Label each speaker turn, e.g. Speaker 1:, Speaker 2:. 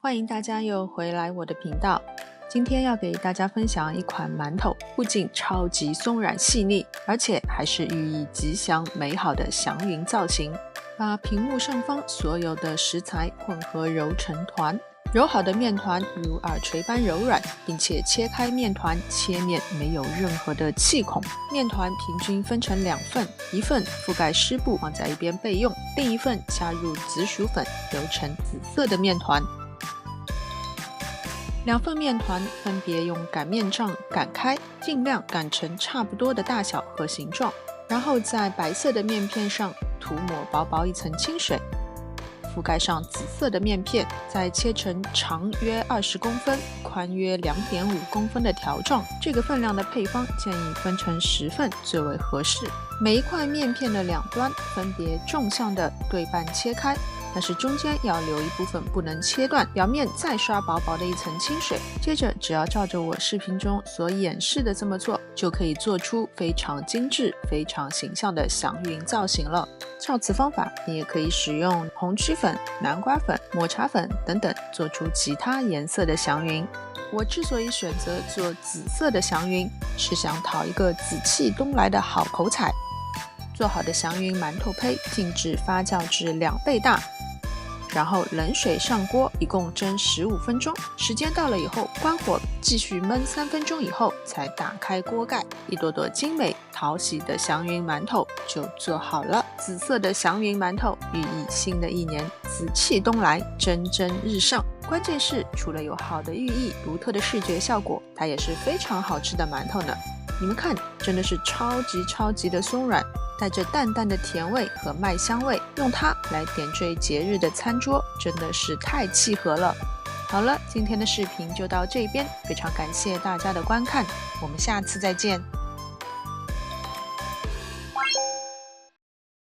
Speaker 1: 欢迎大家又回来我的频道。今天要给大家分享一款馒头，不仅超级松软细腻，而且还是寓意吉祥美好的祥云造型。把屏幕上方所有的食材混合揉成团，揉好的面团如耳垂般柔软，并且切开面团，切面没有任何的气孔。面团平均分成2份，一份覆盖湿布放在一边备用，另一份加入紫薯粉，揉成紫色的面团。2份面团分别用擀面杖擀开，尽量擀成差不多的大小和形状，然后在白色的面片上涂抹薄薄一层清水，覆盖上紫色的面片，再切成长约20公分、宽约2.5公分的条状。这个分量的配方建议分成10份最为合适。每一块面片的两端分别纵向的对半切开，但是中间要留一部分不能切断，表面再刷薄薄的一层清水。接着只要照着我视频中所演示的这么做，就可以做出非常精致、非常形象的祥云造型了。照此方法，你也可以使用红曲粉、南瓜粉、抹茶粉等等，做出其他颜色的祥云。我之所以选择做紫色的祥云，是想讨一个紫气东来的好口彩。做好的祥云馒头胚静置发酵至2倍大，然后冷水上锅，一共蒸15分钟。时间到了以后，关火继续焖3分钟以后，才打开锅盖，一朵朵精美讨喜的祥云馒头就做好了。紫色的祥云馒头寓意新的一年紫气东来，蒸蒸日上。关键是除了有好的寓意、独特的视觉效果，它也是非常好吃的馒头呢。你们看，真的是超级的松软，带着淡淡的甜味和麦香味，用它来点缀节日的餐桌，真的是太契合了。好了，今天的视频就到这边，非常感谢大家的观看，我们下次再见。